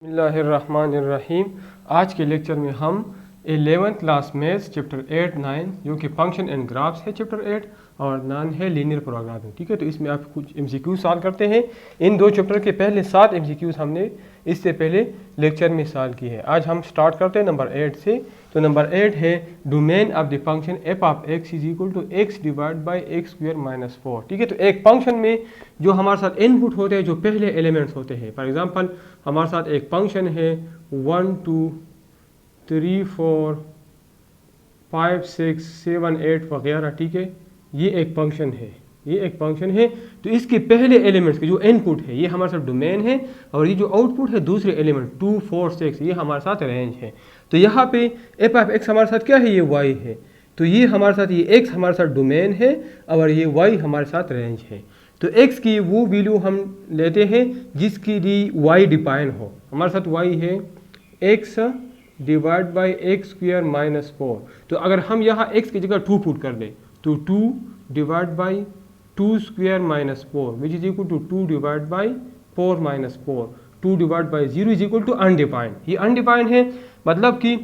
बिस्मिल्लाहिर्रहमानिर्रहीम। आज के लेक्चर में हम 11th क्लास मैथ्स चैप्टर 8, 9 जो कि फंक्शन एंड ग्राफ्स है चैप्टर 8 और 9 है लीनियर प्रोग्रामिंग। ठीक है, तो इसमें आप कुछ MCQ सॉल्व करते हैं। इन दो चैप्टर के पहले 7 MCQs हमने इससे पहले लेक्चर में सॉल्व किए हैं। आज हम स्टार्ट करते हैं नंबर 8 से। तो नंबर 8 है domain of the function F of x is equal to X divide by X square minus 4। ठीक है, तो एक फंक्शन में जो हमारे साथ इनपुट होते हैं, जो पहले एलिमेंट्स होते हैं, फॉर एग्जांपल हमारे साथ एक फंक्शन है 1 2 3 4 5 6 7 8 वगैरह। ठीक है, ये एक फंक्शन है, ये एक फंक्शन है। तो इसके पहले एलिमेंट्स के जो इनपुट है ये हमारे साथ डोमेन है, और ये जो आउटपुट है दूसरे एलिमेंट 2 4 6 ये हमारे साथ रेंज है। तो यहाँ पे एफ ऑफ एक्स हमारे साथ क्या है, ये वाई है। तो ये हमारे साथ ये एक्स हमारे साथ डोमेन है और ये वाई हमारे साथ रेंज है। तो x की वो वैल्यू हम लेते हैं जिसकी लिए y डिफाइन हो। हमारे साथ y है x divide by X square minus 4। तो अगर हम यहाँ x की जगह 2 पुट कर दें तो 2 divide by 2 square minus 4 which is equal to 2 divide by 4 minus 4। 2 divide by 0 is equal to undefined. ये अनडिफाइंड है, मतलब कि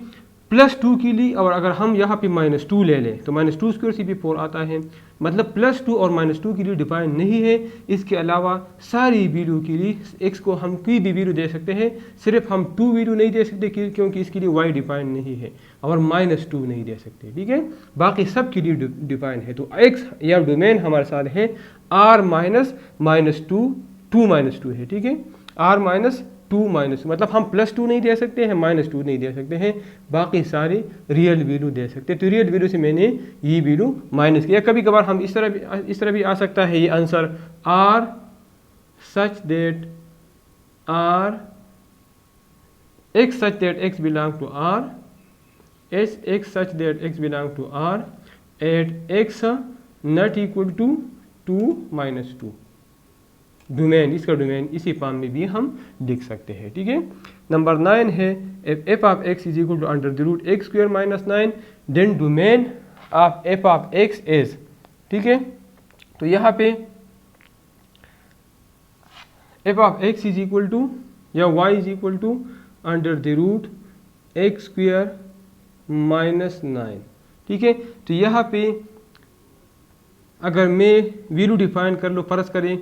+2 के लिए, और अगर हम यहाँ पे -2 ले लें तो -2 स्क्वायर से भी 4 आता है, मतलब +2 और -2 के लिए डिफाइन नहीं है। इसके अलावा सारी वैल्यू के लिए x को हम कोई भी वैल्यू दे सकते हैं, सिर्फ हम 2 वैल्यू नहीं दे सकते क्योंकि इसके लिए y डिफाइन नहीं है, और -2 नहीं दे सकते। ठीक है, बाकी सब के लिए डिफाइन है। तो x या डोमेन हमारे साथ है r -2 2 -2 है। ठीक है, r -2 माइनस, मतलब हम +2 नहीं दे सकते हैं, -2 नहीं दे सकते हैं, बाकी सारे रियल वैल्यू दे सकते हैं। तो रियल वैल्यू से मैंने ये वैल्यू माइनस किया। कभी कभार हम इस तरह भी आ सकता है ये answer r such that x belong to r, x such that x belong to r at x not equal to 2 -2। Domain, इसका डोमेन इसी फॉर्म में भी हम लिख सकते हैं। ठीक है, नंबर 9 है F of x is equal to under the root x square minus 9, then domain of f of x is. ठीक है, तो यहाँ पे f of x is equal to या y is equal to under the root x square minus 9। ठीक है, तो यहाँ पे अगर मैं वैल्यू डिफाइन कर लो, फर्ज करें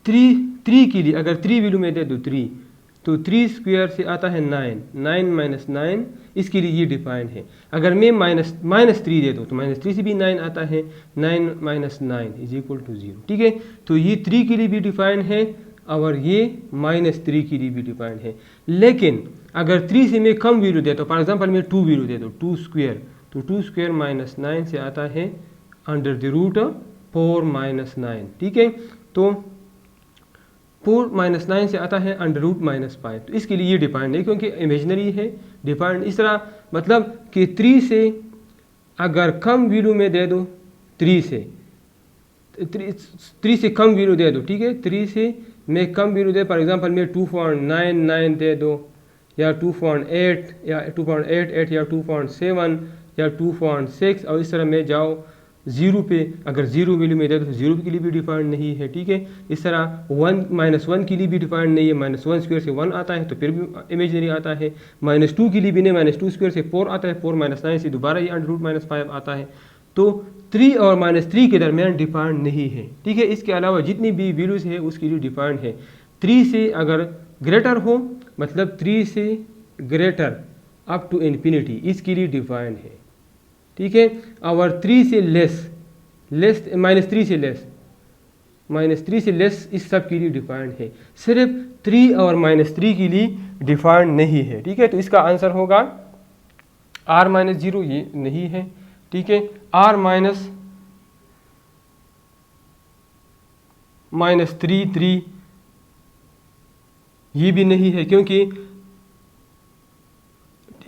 3 के लिए, अगर 3 वैल्यू में दे दो 3, तो 3 स्क्वायर से आता है 9 माइनस 9, इसके लिए ये डिफाइन है। अगर मैं -3 दे दो तो -3 से भी 9 आता है, 9 माइनस 9 इज इक्वल टू 0। ठीक है, तो ये 3 के लिए भी डिफाइन है और ये -3 के लिए भी डिफाइन है। लेकिन अगर 3 से मैं कम वैल्यू देता हूँ, फॉर एग्जाम्पल मैं 2 वैल्यू दे दो 2 स्क्वायर, तो 2 स्क्वायर माइनस 9 से आता है अंडर द रूट 4 माइनस 9। ठीक है, तो 4 माइनस 9 से आता है अंडर रूट -5। तो इसके लिए ये डिफाइंड नहीं क्योंकि इमेजनरी है। डिफाइंड इस तरह, मतलब कि 3 से अगर कम वैल्यू में दे दो, 3 से कम वैल्यू दे दो। ठीक है, 3 से मैं कम वैल्यू दे, फॉर एग्जांपल मैं 2.99 दे दो, या 2.8 या 2.88 या 2.7 या 2.6, और इस तरह मैं जाओ 0 पे, अगर 0 वैल्यू में दे दो तो 0 के लिए भी डिफाइंड नहीं है। ठीक है, इस तरह 1 के लिए भी डिफाइंड नहीं है, -1 स्क्वायर से 1 आता है तो फिर भी इमेजनरी आता है, -2 के लिए भी नहीं, -2 स्क्वायर से 4 आता है, 4 माइनस 9 से दोबारा ये अंडर रूट -5 आता है। तो 3 और -3 के दरमियान डिफाइंड नहीं है। ठीक है, इसके अलावा जितनी भी वैल्यूज है उसके लिए डिफाइंड है। 3 से अगर ग्रेटर हो, मतलब 3 से ग्रेटर अप टू इन्फिनिटी, इसके लिए डिफाइंड है। ठीक है, और 3 से लेस -3 से लेस इस सब के लिए डिफाइंड है। सिर्फ 3 और -3 के लिए डिफाइंड नहीं है। ठीक है, तो इसका आंसर होगा r -0, ये नहीं है। ठीक है, r -3 ये भी नहीं है, क्योंकि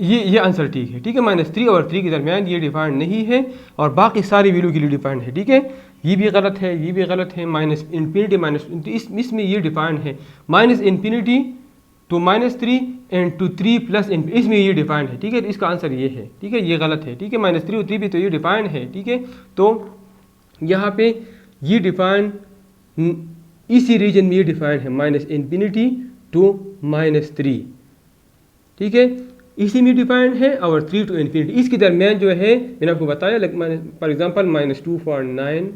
ये आंसर ठीक है। ठीक है, -3 और 3 के दरमियान ये डिफाइंड नहीं है, और बाकी सारी वैल्यू के लिए डिफाइंड है। ठीक है, ये भी गलत है, ये भी गलत है, -∞ इसमें ये डिफाइंड है, -∞ टू -3 एंड टू 3 प्लस, इसमें ये डिफाइंड है। ठीक है, तो इसका आंसर ये है। ठीक है, ये गलत है। ठीक है, -3 और 3 भी तो ये डिफाइंड है। ठीक है, तो यहाँ पे ये डिफाइंड इसी रीजन में ये डिफाइन है -∞ to -3, ठीक है, इसी में डिफाइंड है। और 3 to ∞, इसके दरमियान जो है मैंने आपको बताया, फॉर एग्जांपल -2.9,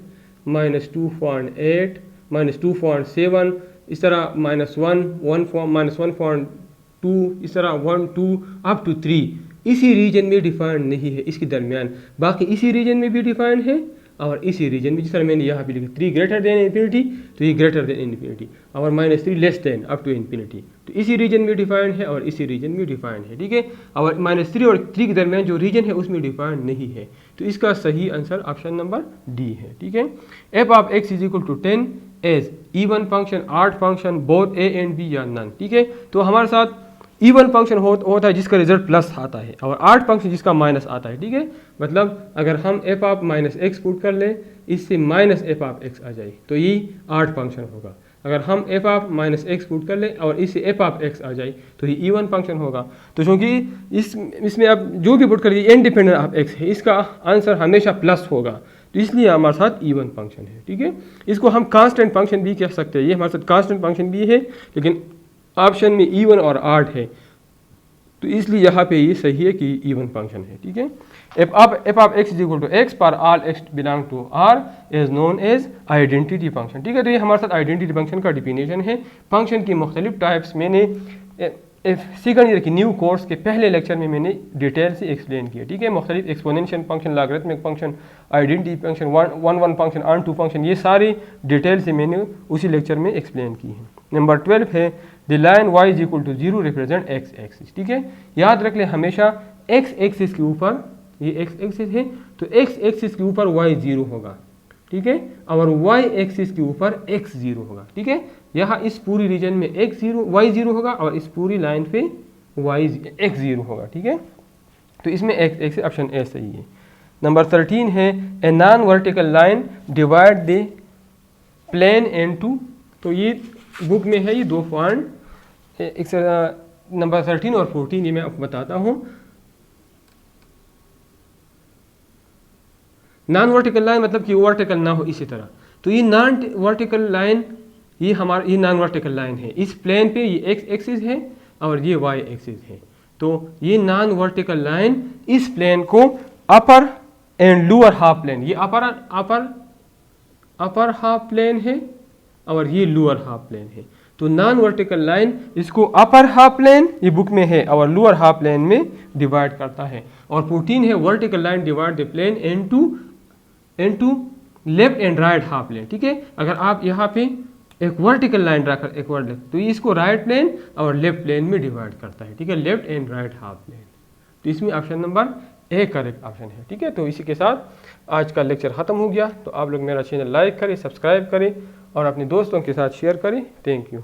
-2.8, -2.7, इस तरह -1.2, इस तरह 1, 2 अप टू 3 इसी रीजन में डिफाइंड नहीं है इसके दरमियान, बाकी इसी रीजन में भी डिफाइंड है और इसी रीजन में, जिस तरह मैंने यहाँ पे लिखा 3 ग्रेटर देन इन्फिनिटी, तो ये ग्रेटर देन इन्फिनिटी, और -3 less than up to infinity, तो इसी रीजन में डिफाइंड है और इसी रीजन में डिफाइंड है, ठीक है। और -3 और 3 के दरमियान जो रीजन है उसमें डिफाइंड नहीं है, तो इसका सही आंसर ऑप्शन नंबर डी है, ठीक है। F of x is equal to 10 as even function, odd function, both A and B या नन, ठीक है। तो हमारे साथ इवन फंक्शन होता है जिसका रिजल्ट प्लस आता है, और ऑड फंक्शन जिसका माइनस आता है, ठीक है। मतलब अगर हम एफ ऑफ -x पुट कर लें, इससे -f ऑफ x आ जाए तो ये ऑड फंक्शन होगा। अगर हम एफ ऑफ -x पुट कर लें और इससे f ऑफ x आ जाए तो ये इवन फंक्शन होगा। तो क्योंकि इसमें अब जो भी पुट करिए इंडिपेंडेंट ऑफ x है, इसका आंसर हमेशा प्लस होगा, तो इसलिए हमारे साथ इवन फंक्शन है, ठीक है। इसको हम कांस्टेंट फंक्शन भी कह सकते हैं, ये हमारे साथ कांस्टेंट फंक्शन भी है, लेकिन ऑप्शन में इवन और ऑड है, तो इसलिए यहाँ पे ये सही है कि इवन फंक्शन है, ठीक है। F of x is equal to x पर all x belong to R is known as identity function, ठीक है। तो ये हमारे साथ आइडेंटिटी फंक्शन का डिफिनेशन है। फंक्शन की मुख्तलिफ टाइप्स मैंने सेकंड ईयर की न्यू कोर्स के पहले लेक्चर में मैंने डिटेल से एक्सप्लेन किया, ठीक है। मुख्तलिफ exponential function, logarithmic function, identity function, one function, onto function, ये सारी डिटेल से मैंने उसी लेक्चर में एक्सप्लेन की है। नंबर 12 है the line y is equal to 0 represent x axis, ठीक है। याद रख लें हमेशा x एक्सिस के ऊपर, ये x एक्सिस है तो x एक्सिस के ऊपर y 0 होगा, ठीक है, और y एक्सिस के ऊपर x 0 होगा, ठीक है। यहाँ इस पूरी रीजन में y 0 होगा और इस पूरी लाइन पे x 0 होगा, ठीक है। तो इसमें x एक्सिस ऑप्शन ए सही है। नंबर 13 है a non vertical line divide the plane into, तो ये बुक में है, ये 2 पॉइंट, नंबर 13 और 14 ये मैं आपको बताता हूँ। नॉन वर्टिकल लाइन मतलब कि वर्टिकल ना हो इसी तरह, तो ये नॉन वर्टिकल लाइन, ये नॉन वर्टिकल लाइन है, इस प्लेन पे ये x एक्सिस है और ये y एक्सिस है, तो ये नॉन वर्टिकल लाइन इस प्लेन को अपर एंड लोअर हाफ प्लेन, ये अपर हाफ प्लेन है और ये लोअर हाफ प्लेन है, तो नॉन वर्टिकल लाइन इसको अपर हाफ प्लेन ये बुक में है और लोअर हाफ प्लेन में डिवाइड करता है। और 14 है vertical line divide the plane into left and right half plane, ठीक है। अगर आप यहाँ पे एक वर्टिकल लाइन रखकर एक वर्ड लिख, तो इसको राइट प्लेन और लेफ्ट प्लेन में डिवाइड करता है, ठीक है, left and right half plane. तो इसमें option number A correct option है, ठीक है। तो इसी के साथ आज का लेक्चर ख़त्म हो गया। तो आप लोग मेरा चैनल लाइक करें, सब्सक्राइब करें और अपने दोस्तों के साथ शेयर करें। Thank you.